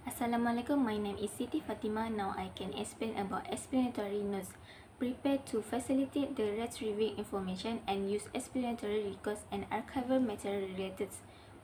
Assalamualaikum, my name is Siti Fatima. Now I can explain about explanatory notes. Prepare to facilitate the retrieving information and use explanatory records and archival material related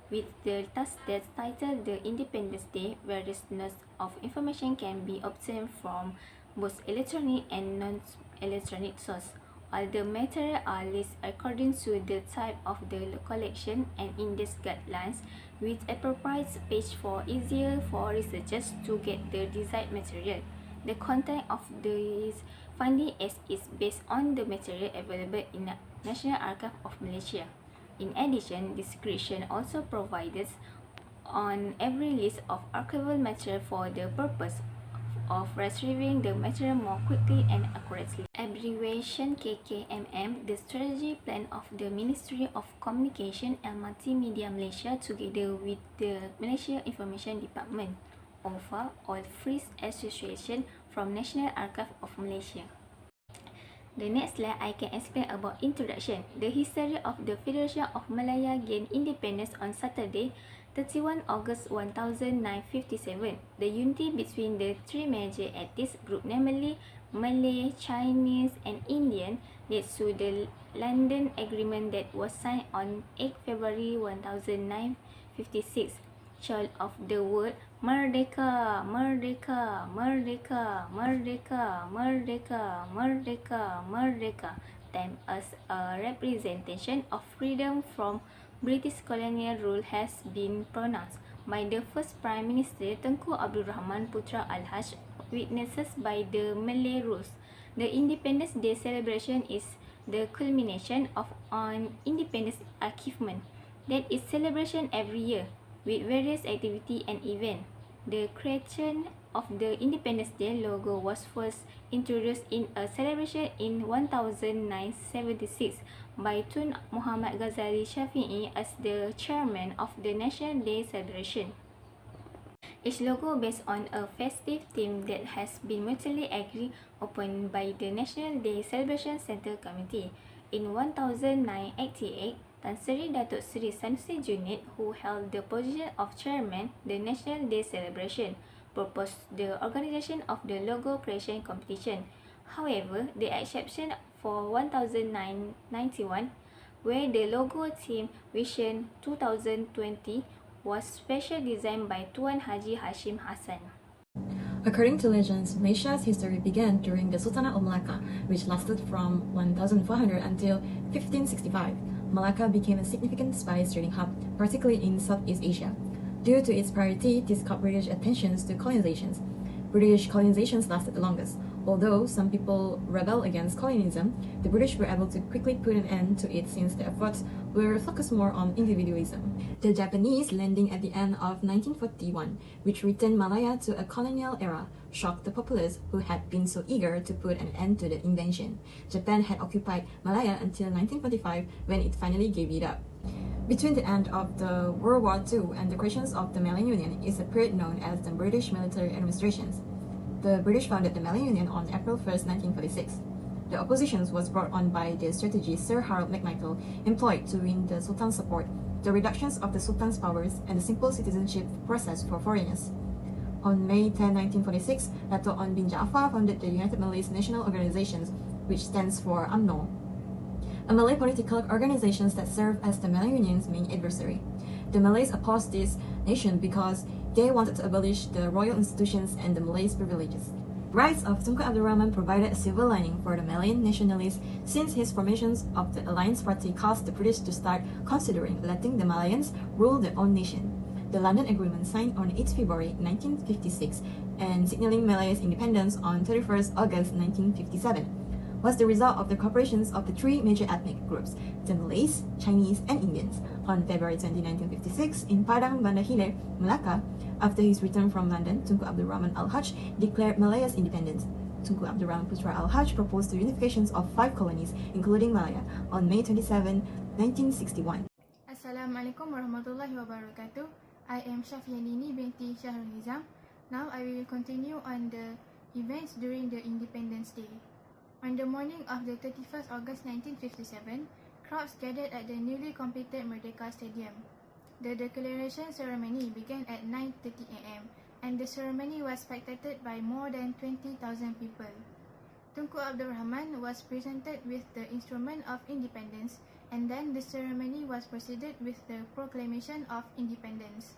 with the task that's titled the Independence Day. Various notes of information can be obtained from both electronic and non-electronic sources. All the material are listed according to the type of the collection and index guidelines with appropriate page for easier for researchers to get the desired material. The content of this finding is based on the material available in the National Archive of Malaysia. In addition, description also provides on every list of archival material for the purpose of retrieving the material more quickly and accurately. Abbreviation KKMM, the strategy plan of the Ministry of Communication and Multimedia Malaysia together with the Malaysia Information Department, OFA, or Free Association from National Archive of Malaysia. The next slide, I can explain about introduction. The history of the Federation of Malaya gained independence on Saturday, 31 August 1957. The unity between the three major ethnic groups, namely Malay, Chinese, and Indian, led to the London Agreement that was signed on 8 February 1956. Child of the word Merdeka, Merdeka, Merdeka, Merdeka, Merdeka, Merdeka, Merdeka, them as a representation of freedom from British colonial rule has been pronounced by the first Prime Minister Tengku Abdul Rahman Putra Al-Haj, witnesses by the Malay rules. The Independence Day celebration is the culmination of an independence achievement that is celebration every year with various activity and event. The creation of the Independence Day logo was first introduced in a celebration in 1976 by Tun Muhammad Ghazali Shafi'i as the chairman of the National Day celebration. Each logo based on a festive theme that has been mutually agreed upon by the National Day Celebration Center Committee. In 1988, Tan Sri Datuk Sri Sanusi Junid, who held the position of chairman the National Day celebration, proposed the organization of the logo creation competition. However, the exception for 1991, where the logo theme Vision 2020 was special designed by Tuan Haji Hashim Hassan. According to legends, Malaysia's history began during the Sultanate of Malacca, which lasted from 1400 until 1565. Malacca became a significant spice trading hub, particularly in Southeast Asia. Due to its priority, this caught British attentions to colonizations. British colonizations lasted the longest. Although some people rebelled against colonialism, the British were able to quickly put an end to it since their efforts were focused more on individualism. The Japanese landing at the end of 1941, which returned Malaya to a colonial era, shocked the populace who had been so eager to put an end to the invasion. Japan had occupied Malaya until 1945 when it finally gave it up. Between the end of the World War II and the creation of the Malayan Union is a period known as the British Military Administrations. The British founded the Malayan Union on April 1, 1946. The opposition was brought on by the strategy Sir Harold McMichael employed to win the Sultan's support, the reductions of the Sultan's powers, and the simple citizenship process for foreigners. On May 10, 1946, Dato' On bin Jaafar founded the United Malays National Organizations, which stands for UMNO, a Malay political organization that served as the Malayan Union's main adversary. The Malays opposed this nation because they wanted to abolish the royal institutions and the Malays' privileges. Rise of Tunku Abdul Rahman provided a silver lining for the Malayan nationalists since his formations of the Alliance Party caused the British to start considering letting the Malayans rule their own nation. The London Agreement, signed on 8 February 1956 and signaling Malay's independence on 31 August 1957, was the result of the cooperations of the three major ethnic groups, the Malays, Chinese, and Indians. On February 20, 1956, in Padang Bandar Hilir, Malacca, after his return from London, Tunku Abdul Rahman Al-Haj declared Malaya's independence. Tunku Abdul Rahman Putra Al-Haj proposed the unifications of 5 colonies, including Malaya, on May 27, 1961. Assalamualaikum warahmatullahi wabarakatuh. I am Shafianini binti Shahrul Nizam. Now I will continue on the events during the Independence Day. On the morning of the 31st August 1957, crowds gathered at the newly completed Merdeka Stadium. The declaration ceremony began at 9:30 a.m. and the ceremony was spectated by more than 20,000 people. Tunku Abdul Rahman was presented with the Instrument of Independence, and then the ceremony was proceeded with the Proclamation of Independence.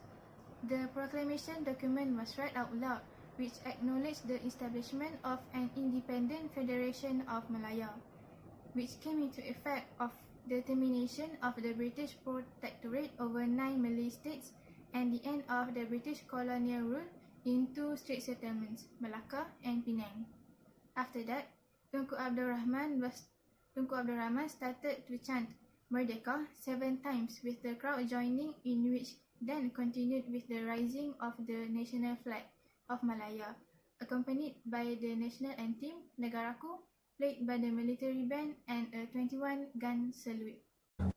The proclamation document was read out loud, which acknowledged the establishment of an independent Federation of Malaya, which came into effect of the termination of the British protectorate over 9 Malay states and the end of the British colonial rule in 2 state settlements, Malacca and Penang. After that, Tunku Abdul Rahman started to chant Merdeka 7 times, with the crowd joining in, which then continued with the raising of the national flag of Malaya, accompanied by the national anthem, Negaraku, played by the military band, and a 21-gun salute.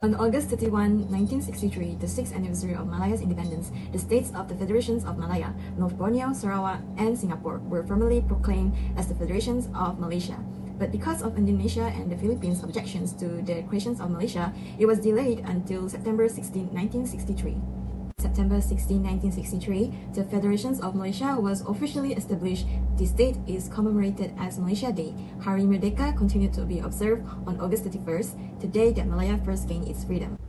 On August 31, 1963, the 6th anniversary of Malaya's independence, the states of the Federations of Malaya, North Borneo, Sarawak, and Singapore were formally proclaimed as the Federations of Malaysia. But because of Indonesia and the Philippines' objections to the creation of Malaysia, it was delayed until September 16, 1963. September 16, 1963, the Federations of Malaysia was officially established. This date is commemorated as Malaysia Day. Hari Merdeka continued to be observed on August 31st, the day that Malaya first gained its freedom.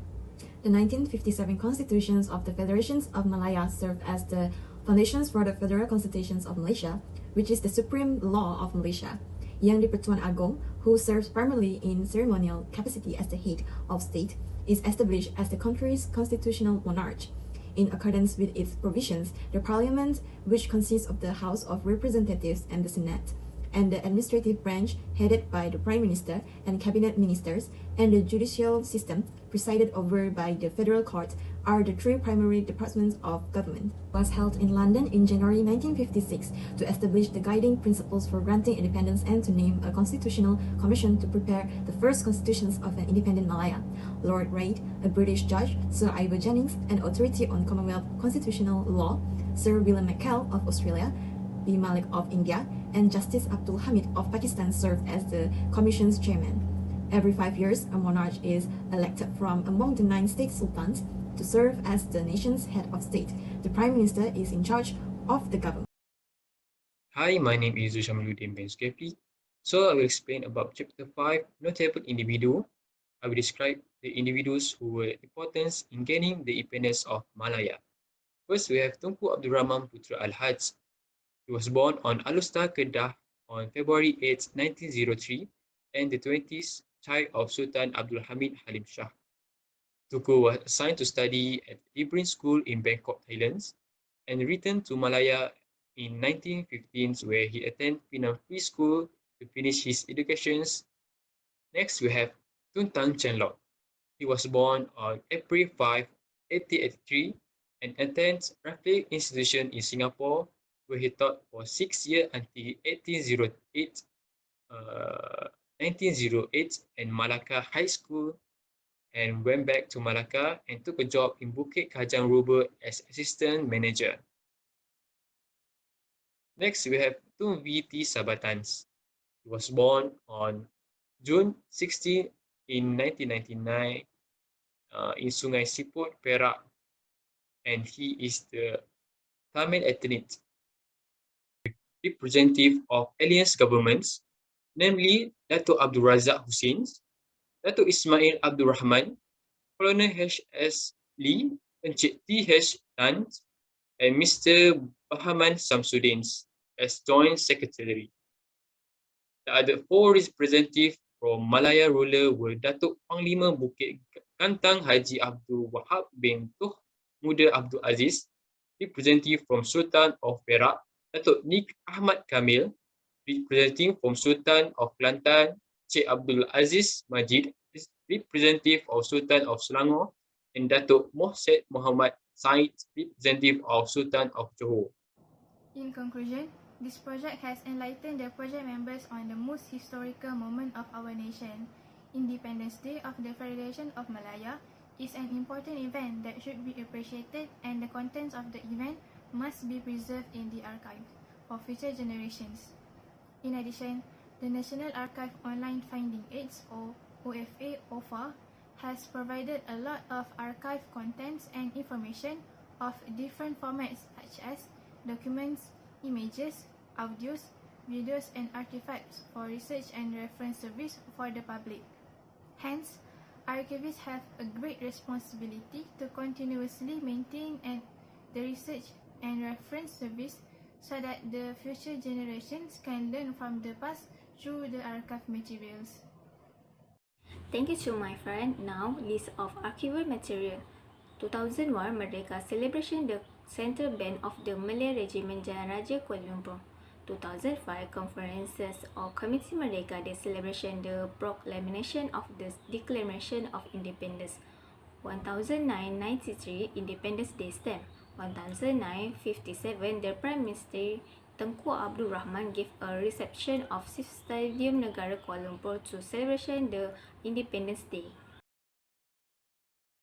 The 1957 constitutions of the Federations of Malaya served as the foundations for the Federal Constitutions of Malaysia, which is the supreme law of Malaysia. Yang di-Pertuan Agong, who serves primarily in ceremonial capacity as the head of state, is established as the country's constitutional monarch. In accordance with its provisions, the Parliament, which consists of the House of Representatives and the Senate, and the administrative branch headed by the Prime Minister and Cabinet Ministers, and the judicial system presided over by the Federal Court, are the 3 primary departments of government. It was held in London in January 1956 to establish the guiding principles for granting independence and to name a constitutional commission to prepare the first constitutions of an independent Malaya. Lord Reid, a British judge, Sir Ivor Jennings, an authority on Commonwealth constitutional law, Sir William McKell of Australia, B. Malik of India, and Justice Abdul Hamid of Pakistan served as the commission's chairman. Every 5 years, a monarch is elected from among the 9 state sultans to serve as the nation's head of state. The Prime Minister is in charge of the government. Hi, my name is Shamaluddin bin Skepi. So I will explain about Chapter 5, Notable Individual. I will describe the individuals who were important in gaining the independence of Malaya. First, we have Tunku Abdul Rahman Putra Al-Haj. He was born on Alustar, Kedah on February 8, 1903, and the 20th child of Sultan Abdul Hamid Halim Shah. Tunku was assigned to study at Librin School in Bangkok, Thailand, and returned to Malaya in 1915, where he attended Penang Free School to finish his education. Next, we have Tuntang Chenlok. He was born on April 5, 1883, and attended Rafiq Institution in Singapore, where he taught for 6 years until 1908 and Malacca High School, and went back to Malacca and took a job in Bukit Kajang Rubber as assistant manager. Next, we have Tun V.T. Sabatans. He was born on June 16 in 1999 in Sungai Siput, Perak, and he is the Tamil ethnic representative of alliance governments, namely Dato' Abdul Razak Hussein, Dato' Ismail Abdul Rahman, Colonel H.S. Lee, Encik T.H. Tan, and Mr. Bahaman Samsudin as Joint Secretary. The other 4 representatives from Malaya ruler were Datuk Panglima Bukit Kantang Haji Abdul Wahab bin Tuh Muda Abdul Aziz, representative from Sultan of Perak, Datuk Nik Ahmad Kamil, representative from Sultan of Kelantan, Cik Abdul Aziz Majid, representative of Sultan of Selangor, and Datuk Mohsen Muhammad Said, representative of Sultan of Johor. In conclusion, this project has enlightened the project members on the most historical moment of our nation. Independence Day of the Federation of Malaya is an important event that should be appreciated, and the contents of the event must be preserved in the archive for future generations. In addition, the National Archive Online Finding Aids, or OFA, has provided a lot of archive contents and information of different formats such as documents, images, audios, videos and artifacts for research and reference service for the public. Hence, archivists have a great responsibility to continuously maintain the research and reference service so that the future generations can learn from the past through the archive materials. Thank you to my friend. Now, list of archival material. 2001 Merdeka Celebration, the Central Band of the Malay Regiment Jalan Raja Kuala Lumpur. 2005 Conferences of Committee Merdeka, the celebration, the proclamation of the Declaration of Independence. 1993 Independence Day stamp. 1957 the Prime Minister Tengku Abdul Rahman gave a reception of Stadium Negara Kuala Lumpur to celebration the Independence Day.